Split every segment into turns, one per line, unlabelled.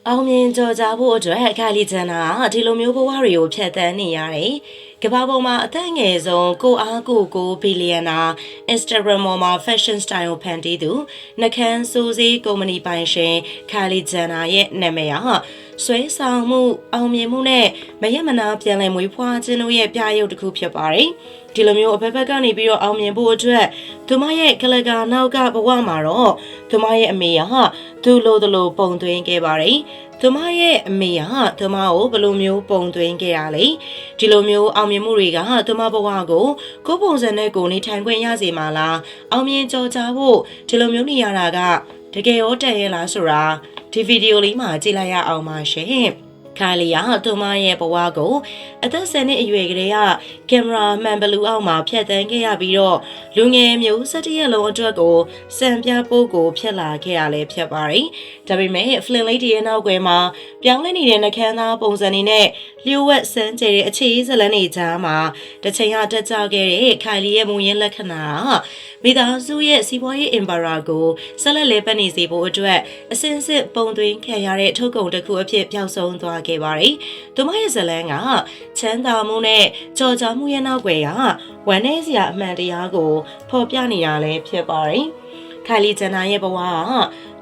အောင်မြင်ကြော်ကြားဖို့အတွက်ခိုင်လီဂျန်နာဒီလိုမျိုးဘဝတွေကိုဖျက်ဆီးနေရတယ်။ကမ္ဘာပေါ်မှာအသက်အငယ်ဆုံးကိုအားကိုဘီလီယံနာ Instagram ပေါ်မှာ fashion style ကိုဖန်တီးသူနှကန်းစိုးစည်းကုမ္ပဏီပိုင်ရှင်ခိုင်လီဂျန်နာရဲ့နာမည်ဟာဆွဲဆောင်မှုအောင်မြင်မှုနဲ့မရမနာပြန်လည်မွေးဖွားခြင်းတို့ရဲ့ပြရုပ်တစ်ခုဖြစ်ပါတယ်။ဒီလိုမျိုးအဖက်ဖက်ကနေပြီးတော့အောင်မြင်ဖို့အတွက်သူမရဲ့ကလကာနောက်ကဘဝမှာတော့သူမရဲ့အမေဟာသူ့လိုပုံသွင်းခဲ့ပါတယ်။သူမရဲ့အမေဟာသူမကိုဘယ်လိုမျိုးပုံသွင်းခဲ့ရလဲဒီလိုမျိုးအောင်မြင်မှုတွေကသူမဘဝကိုကိုယ်ပုံစံနဲ့ကိုယ်နေထိုင်ခွင့်ရစေမှာလားအောင်မြင်ကြော်ကြားဖို့ဒီလိုမျိုးနေရတာကတကယ်ရောတန်ရဲ့လားဆိုတာဒီဗီဒီယိုလေးမှာကြည့်လိုက်ရအောင်ပါရှင်ခိုင်လီယာသူမရဲ့ဘဝကိုအသက်10နှစ်အရွယ်ကလေးကကင်မရာမှန်ဘလူးအောက်မှာဖြတ်သန်းခဲ့ရပြီးတော့လူငယ်မျိုး17ရက်လုံးအတွက်ကိုစံပြပိုးကိုဖြစ်လာခဲ့ရလဲဖြစ်ပါတယ်။ဒါပေမဲ့ဖလင်လေးတီရဲ့နောက်ွယ်မှာပြောင်းလဲနေတဲ့နှကန်းသားပုံစံတွေနဲ့လျှို့ဝှက်စမ်းကြတဲ့အခြေအစလန်းတွေကြားမှာတစ်ချိန်ဟာတက်ကြခဲ့တဲ့ခိုင်လီရဲ့မူရင်းလက္ခဏာမိသားစုရဲ့စီးပွားရေးအင်ပါရာကိုဆက်လက်လဲပတ်နေစေဖို့အတွက်အစဉ်စစ်ပုံသွင်းခံရတဲ့ထုတ်ကုန်တစ်ခုအဖြစ်ပျောက်ဆုံးသွားခဲ့ပါတယ်။သူမရဲ့ဇလန်းကချမ်းသာမှုနဲ့ကြော်ကြားမှုရဲ့နောက်ွယ်ကဝမ်းနည်းစရာအမှန်တရားကိုဖော်ပြနေတာလည်းဖြစ်ပါတယ်။ခိုင်လီဂျန်နာရဲ့ဘဝက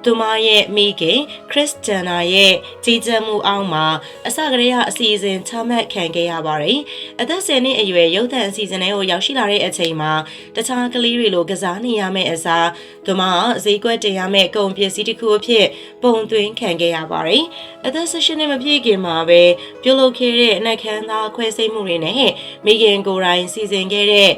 သူမရဲ့မိခင်ခရစ်ဂျန်နာရဲ့ကြီးကြပ်မှုအောက်မှာအစကတည်းကအစီအစဉ်ချမှတ်ခံခဲ့ရပါတယ်။အသက်10နှစ်အရွယ်ရုပ်သံအစီအစဉ်တွေကိုရောက်ရှိလာတဲ့အချိန်မှာတခြားကလေးတွေလိုကစားနေရမယ့်အစားသူမကဈေးကွက်တင်ရမယ့်ကုန်ပစ္စည်းတစ်ခုအဖြစ်ပုံသွင်းခံခဲ့ရပါတယ်။အသက်18နှစ်မပြည့်ခင်မှာပဲပြုလုပ်ခဲ့တဲ့နှကန်းသားခွဲစိတ်မှုတွေနဲ့မိခင်ကိုယ်တိုင်စီစဉ်ခဲ့တဲ့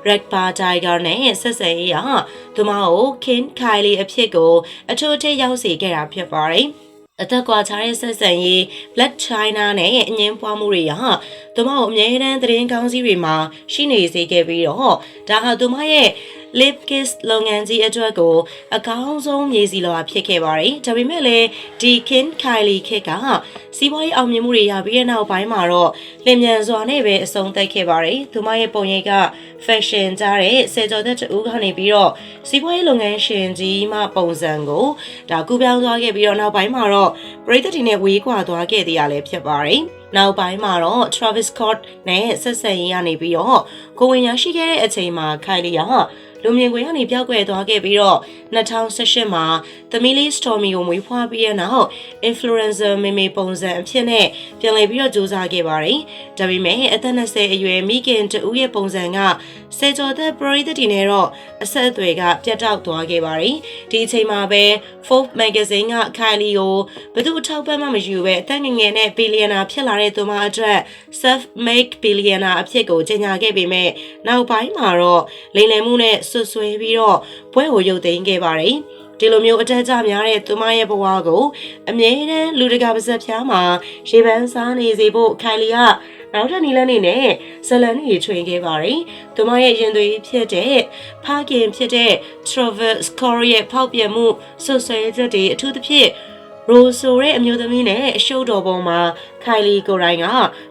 ရက်ပါတိုင်ဂါနဲ့ဆက်ဆံရေးဟာသူမကိုခင်ခိုင်လီအဖြစ်ကိုအထူးထိရောက်စေခဲ့တာဖြစ်ပါတယ်။အသက်ကွာခြားတဲ့ဆက်ဆံရေး Black China နဲ့အငင်းပွားမှုတွေဟာသူမကိုအမြဲတမ်းသတင်းကောင်းစီးတွေမှာရှိနေစေခဲ့ပြီးတော့ဒါဟာသူမရဲ့Lip Kiss လုပ်ငန်းကြီးအတွက်ကိုအကောင်းဆုံးမြေစီလောဖြစ်ခဲ့ပါတယ်။ဒါပေမဲ့လည်းဒီ Kim Kylie ခက်ကစီးပွားရေးအောင်မြင်မှုတွေရပြီးတဲ့နောက်ပိုင်းမှာတော့လင်မြန်စွာနဲ့ပဲအဆုံးသတ်ခဲ့ပါတယ်။သူမရဲ့ပုံရိပ်က fashion ကြားတဲ့ဆယ်ကျော်သက်တူကနေပြီးတော့စီးပွားရေးလုပ်ငန်းရှင်ကြီးမှပုံစံကိုဒါကူးပြောင်းသွားခဲ့ပြီးတော့နောက်ပိုင်းမှာတော့ပရိသတ်တွေနဲ့ဝေးကွာသွားခဲ့သေးရလဲဖြစ်ပါတယ်။နောက်ပိုင်းမှာတော့ Travis Scott နဲ့ဆက်ဆံရေးကနေပြီးတော့ကိုဝင်ရရှိခဲ့တဲ့အချိန်မှာ Kylie ကလူမြင်ကွင်းကနေပြောက်ကွယ်သွားခဲ့ပြီးတော့2018မှာသမီးလေး Stormy ကိုမွေးဖွားပြီးတဲ့နောက် influencer မေမေပုံစံအဖြစ်နဲ့ပြန်လည်ပြီးတော့စူးစမ်းခဲ့ပါတယ်။ဒါပေမဲ့အသက်20အရွယ်မိခင်တူရဲ့ပုံစံကဆယ်ကျော်သက်ပရိသတ်တွေနဲ့တော့အဆက်အသွယ်ကပြတ်တောက်သွားခဲ့ပါတယ်။ဒီအချိန်မှာပဲ Forbes magazine က Kylie ကိုဘယ်သူအထောက်ပံ့မှမယူပဲအသက်ငယ်ငယ်နဲ့ဘီလီယံနာဖြစ်လာတဲ့သူမအတွက် self-made billionaire အဖြစ်ကိုကြေညာခဲ့ပေမဲ့နောက်ပိုင်းမှာတော့လိမ်လည်မှုနဲ့ဆွဆွဲပြီးတော့ဘွဲကိုရုပ်သိမ်းခဲ့ပါတယ်။ဒီလိုမျိုးအတက်အကျများတဲ့သူမရဲ့ဘဝကိုအမြဲတမ်းလူတကာပါဇက်ဖျားမှာရေပန်းစားနေစေဖို့ခိုင်လီကနောက်ထပ်နီလန်းနေနဲ့ဇလန်ကြီးထွင်ခဲ့ပါတယ်။သူမရဲ့ရင်သွေးဖြစ်တဲ့ဖခင်ဖြစ်တဲ့ Travis Scott ရဲ့ဖောက်ပြန်မှုဆွဆွဲချက်တွေအထူးသဖြင့်ရိုဆိုရဲ့အမျိုးသမီးနဲ့အရှုပ်တော်ပုံမှာခိုင်လီကိုရိုင်းက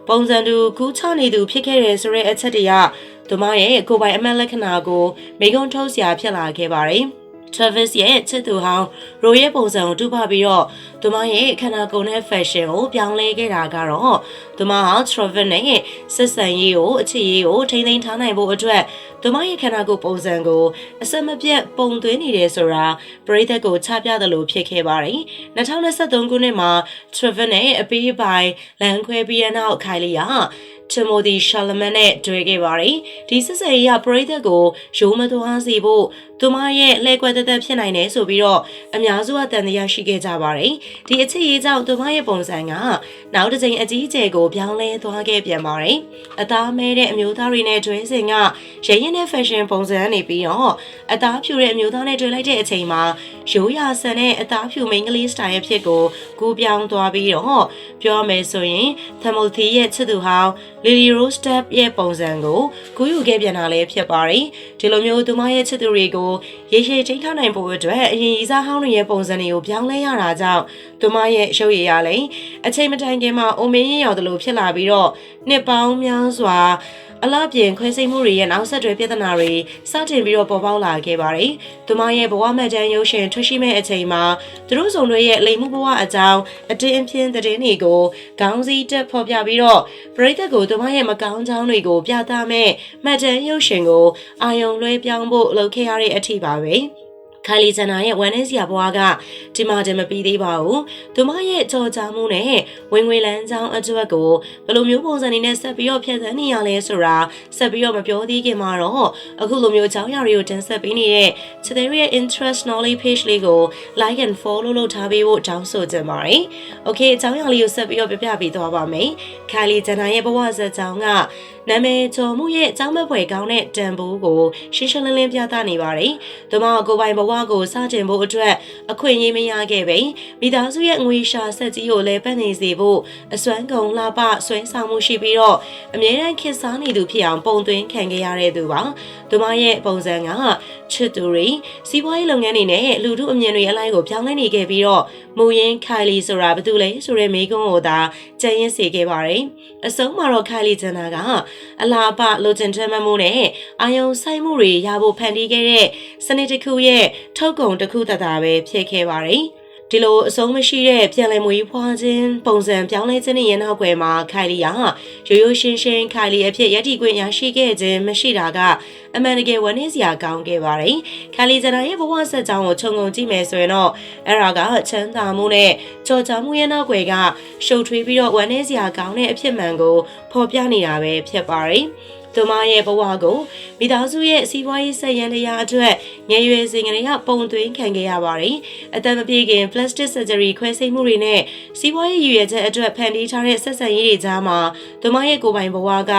ပုံစံတူကူးချနေသူဖြစ်ခဲ့တယ်ဆိုတဲ့အချက်တွေကသူမရဲ့ကိုယ်ပိုင်အမှတ်လက္ခဏာကိုမိကုံးထုတ်စရာဖြစ်လာခဲ့ပါတယ်။ Travis ရဲ့ချစ်သူဟောင်းရိုရဲ့ပုံစံကိုတူပါပြီးတော့သူမရဲ့ခန္ဓာကိုယ်နဲ့ fashion ကိုပြောင်းလဲခဲ့တာကတော့သူမဟာ Travis နဲ့ဆက်ဆံရေးကိုအချစ်ရေးကိုထိန်းသိမ်းထားနိုင်ဖို့အတွက်သူမရဲ့ခန္ဓာကိုယ်ပုံစံကိုအစမပြတ်ပုံသွင်းနေတယ်ဆိုတာပရိသတ်ကိုချပြသလိုဖြစ်ခဲ့ပါတယ်။2023ခုနှစ်မှာ Travis နဲ့အပေးပိုင်လမ်းခွဲပြီးတဲ့နောက်ခိုင်လီယာTimothy Chalamet နဲ့တွေ့ခဲ့ပါတယ်။ဒီဆက်ဆံရေးကပရိသတ်ကိုရိုးမသွားစေဖို့သူမရဲ့လှည့်ကွက်သက်ဖြစ်နိုင်တယ်ဆိုပြီးတော့အများစုကတန်တရားရှိခဲ့ကြပါတယ်။ဒီအချစ်ရေးကြောင့်သူမရဲ့ပုံစံကနောက်တစ်ချိန်အကြီးအကျယ်ကိုပြောင်းလဲသွားခဲ့ပြန်ပါတယ်။အသားမဲတဲ့အမျိုးသားတွေနဲ့တွေ့စဉ်ကရရင်တဲ့ fashion ပုံစံနေပြီးတော့အသားဖြူတဲ့အမျိုးသားနဲ့တွေ့လိုက်တဲ့အချိန်မှာရိုးရာဆန်တဲ့အသားဖြူမိန်းကလေး style အဖြစ်ကိုကူးပြောင်းသွားပြီးတော့ပြောမယ်ဆိုရင် Timothy ရဲ့ချစ်သူဟောင်းLily Rose Depp ရဲ့ပုံစံကိုကူးယူခဲ့ပြန်တာလည်းဖြစ်ပါတယ်။ဒီလိုမျိုးသူမရဲ့ချစ်သူတွေကိုရေရှည်ထိန်းထားနိုင်ဖို့အတွက်အရင်ရီစားဟောင်းတွေရဲ့ပုံစံတွေကိုပြောင်းလဲရတာကြောင့်သူမရဲ့ရုပ်ရည်ရလည်းအချိန်မတိုင်ခင်မှာအိုမင်းရင်ရောက်သလိုဖြစ်လာပြီးတော့နှစ်ပေါင်းများစွာ အလားပြင်ခွဲစိတ်မှုတွေရဲ့နောက်ဆက်တွဲပြဿနာတွေစတင်ပြီးတော့ပေါ်ပေါက်လာခဲ့ပါတယ်။သူမရဲ့ဘဝမှတ်တမ်းရုပ်ရှင်ထွက်ရှိမဲ့အချိန်မှာသူတို့စုံတွေရဲ့လိမ်မှုဘဝအကြောင်းအတင်းအဖျင်းသတင်းတွေကိုခေါင်းစည်းတက်ဖော်ပြပြီးတော့ပရိသတ်ကိုသူမရဲ့မကောင်းကြောင်းတွေကိုပြသမဲ့မှတ်တမ်းရုပ်ရှင်ကိုအာယုံလွှဲပြောင်းဖို့လုပ်ခဲ့ရတဲ့အထိပါပဲ။ခိုင်လီဂျန်နာရဲ့ဝန်ထဲစရာဘွားကဒီမှာတည်းမပြီးသေးပါဘူး။သူမရဲ့ကြော်ကြားမှုနဲ့ဝင်ငွေလန်းချောင်းအတွက်ကိုဘယ်လိုမျိုးပုံစံတွေနဲ့ဆက်ပြီးတော့ဖြတ်သန်းနေရလဲဆိုတာဆက်ပြီးတော့မပြောသေးခင်မှာတော့အခုလိုမျိုးအကြောင်းအရာတွေကိုတင်ဆက်ပေးနေတဲ့ချစ်တဲ့ရဲ့ interest knowledge page လေးကို like and follow လုပ်ထားပေးဖို့တောင်းဆိုချင်ပါတယ်။ Okay အကြောင်းအရာလေးကိုဆက်ပြီးတော့ပြပြပေးသွားပါမယ်။ခိုင်လီဂျန်နာရဲ့ဘဝဇာတ်ကြောင်းကနာမည်ကျော်မှုရဲ့အကြောင်းမဲ့ဖွယ်ကောင်းတဲ့တန်ဖိုးကိုရှင်းရှင်းလင်းလင်းပြသနေပါတယ်။သူမကိုပိုင်ဘဝကိုစတင်ဖို့အတွက်အခွင့်အရေးမရခဲ့ပေမိသားစုရဲ့ငွေရှာဆက်ကြီးကိုလည်းပတ်နေစေဖို့အစွမ်းကုန်လှပဆွဲဆောင်မှုရှိပြီးတော့အမြဲတမ်းခေတ်စားနေသူဖြစ်အောင်ပုံသွင်းခံခဲ့ရတဲ့သူပါ။သူမရဲ့ပုံစံကချစ်သူတွေစီးပွားရေးလုပ်ငန်းတွေနဲ့လူထုအမြင်တွေအလိုက်ကိုပြောင်းလဲနေခဲ့ပြီးတော့မူရင်းခိုင်လီဆိုတာဘာတူလဲဆိုတဲ့မိကုန်းကိုသာကြံရင်စေခဲ့ပါတယ်။အဆုံးမှာတော့ခိုင်လီဂျန်နာကအလားပလိုချင်ထမ်းမှုနဲ့အာယုံဆိုင်မှုတွေရဖို့ဖန်တီးခဲ့တဲ့စနစ်တစ်ခုရဲ့ထုတ်ကုန်တစ်ခုတသာပဲဖြစ်ခဲ့ပါတယ်။ဒီလိုအဆုံးမရှိတဲ့ပြန်လည်မွေးဖွားခြင်းပုံစံပြောင်းလဲခြင်းရဲ့နောက်ွယ်မှာခိုင်လီကရိုးရိုးရှင်းရှင်းခိုင်လီအဖြစ်ရည်တည်ခွင့်ရရှိခဲ့ခြင်းမရှိတာကအမှန်တကယ်ဝမ်းနည်းစရာကောင်းခဲ့ပါတယ်။ခိုင်လီဂျန်နာရဲ့ဘဝဆက်ကြောင်းကိုခြုံငုံကြည့်မယ်ဆိုရင်တော့အဲ့ဒါကချမ်းသာမှုနဲ့ကြော်ကြားမှုရဲ့နောက်ွယ်ကရှုပ်ထွေးပြီးတော့ဝမ်းနည်းစရာကောင်းတဲ့အဖြစ်မှန်ကိုဖော်ပြနေတာပဲဖြစ်ပါတယ်။သူမရဲ့ဘဝကိုမိသားစုရဲ့စီးပွားရေးဆက်ရန်တရားအတွက်ငယ်ရွယ်စဉ်ကလေးကပုံသွင်းခံခဲ့ရပါတယ်။အသက်မပြည့်ခင် plastic surgery ခွဲစိတ်မှုတွေနဲ့စီးပွားရေးရည်ရွယ်ချက်အတွက်ဖန်တီးထားတဲ့ဆက်ဆံရေးတွေကြားမှာသူမရဲ့ကိုယ်ပိုင်ဘဝက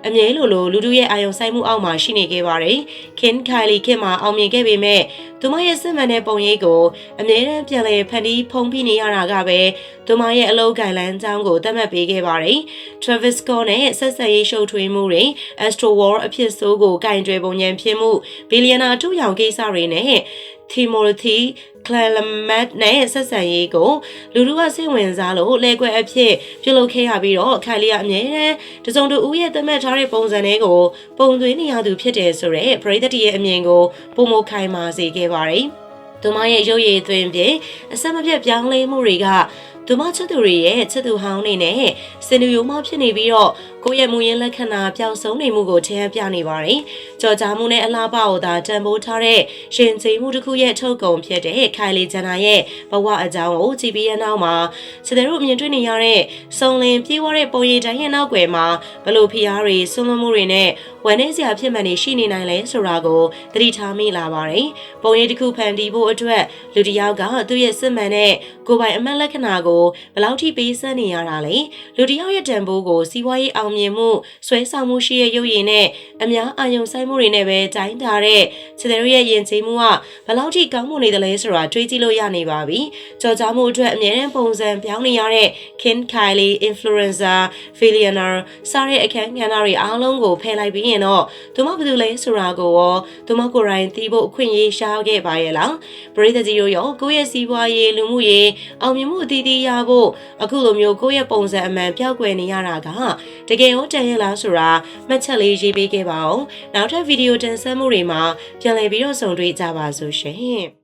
အမြဲလိုလူထုရဲ့အာရုံစိုက်မှုအောက်မှာရှိနေခဲ့ပါတယ်။ Kim Kylie ခင်မှာအောင်မြင်ခဲ့ပေမဲ့သူမရဲ့စစ်မှန်တဲ့ပုံရိပ်ကိုအမြဲတမ်းပြန်လည်ဖန်တီးဖုံးဖိနေရတာကပဲသူမရဲ့အလုပ်ကိုင်လန်းကြောင်းကိုသတ်မှတ်ပေးခဲ့ပါတယ်။ Travis Scott နဲ့ဆက်ဆံရေးရှုပ်ထွေးမှုတွေAstro World အဖြစ်ဆိုးကိုကင်တွယ်ပုံညံဖြစ်မှုဘီလီယံနာထုရောင်ကိစ္စတွေနဲ့ Timothy Chalamet နဲ့ဆက်ဆံရေးကိုလူထုကစိတ်ဝင်စားလို့လဲကွယ်အဖြစ်ပြုလုပ်ခဲ့ရပြီးတော့ခိုင်လီကအမြဲတမ်းတစုံတူဦးရဲ့သတ်မှတ်ထားတဲ့ပုံစံတွေကိုပုံသွင်းနေရသူဖြစ်တယ်ဆိုတဲ့ပရိသတ်ရဲ့အမြင်ကိုပုံမခိုင်မာစေခဲ့ပါတယ်။သူမရဲ့ရုပ်ရည်သွင်းပြင်အဆက်မပြတ်ပြောင်းလဲမှုတွေကသူမချစ်သူတွေရဲ့ချစ်သူဟောင်းနေနဲ့စင်တူယိုမဖြစ်နေပြီးတော့ကိုယ့်ရဲ့မူရင်းလက္ခဏာပျောက်ဆုံးနေမှုကိုထင်ဟပ်ပြနေပါတယ်။ကြော်ကြားမှုနဲ့အလားပါကိုသာတန်ဖိုးထားတဲ့ရှင်ကျေးမှုတစ်ခုရဲ့ထုတ်ကုန်ဖြစ်တဲ့ခိုင်လီဂျန်နာရဲ့ဘဝအကြောင်းကိုကြည့်ပြီးရနောက်မှာစတဲ့တို့မြင်တွေ့နေရတဲ့စုံလင်ပြေးဝတဲ့ပုံရိပ်တိုင်းရဲ့နောက်ွယ်မှာဘလို့ဖိအားတွေဆွလွန်မှုတွေနဲ့ဝန်ထဲစရာဖြစ်မှန်နေရှိနေနိုင်လဲဆိုတာကိုသတိထားမိလာပါတယ်။ပုံရိပ်တစ်ခုဖန်တီးဖို့အတွက်လူတစ်ယောက်ကသူ့ရဲ့စစ်မှန်တဲ့ကိုယ်ပိုင်အမှတ်လက္ခဏာကိုဘယ်လောက်ထိပေးစမ်းနေရတာလဲလူတစ်ယောက်ရဲ့တန်ဖိုးကိုစီးပွားရေးအောင်မြင်မှုဆွဲဆောင်မှုရှိရဲ့ရုပ်ရည်နဲ့အများအာရုံစိုက်မှုတွေနဲ့ပဲတိုင်းထားတဲ့ခြေတွေရဲ့ယဉ်ကျေးမှုကဘယ်လောက်ထိကောင်းမွန်နေတယ်လဲဆိုတာတွေးကြည့်လို့ရနေပါပြီကြော်ကြားမှုအတွက်အမြဲတမ်းပုံစံပြောင်းနေရတဲ့ Kim Kylie influencer billionaire စားတဲ့အခန်းကဏ္ဍတွေအားလုံးကိုဖယ်လိုက်ပြီးရင်တော့သူမဘယ်သူလဲဆိုတာကိုရောသူမကိုယ်တိုင်သိဖို့အခွင့်အရေးရှားခဲ့ပါရဲ့လားပရိသတ်ကြီးတို့ရောကိုယ့်ရဲ့စီးပွားရေးလူမှုရေးအောင်မြင်မှုအသီးသီးရဖို့အခုလိုမျိုးကိုယ့်ရဲ့ပုံစံအမှန်ပြောက်ကွယ်နေရတာကတကယ်ရောတန်ရဲ့လားဆိုတာမှတ်ချက်လေးရေးပေးခဲ့ပါအောင်နောက်ထပ်ဗီဒီယိုတင်ဆက်မှုတွေမှာပြန်လည်ပြီးတော့ဆုံတွေ့ကြပါစို့ရှင်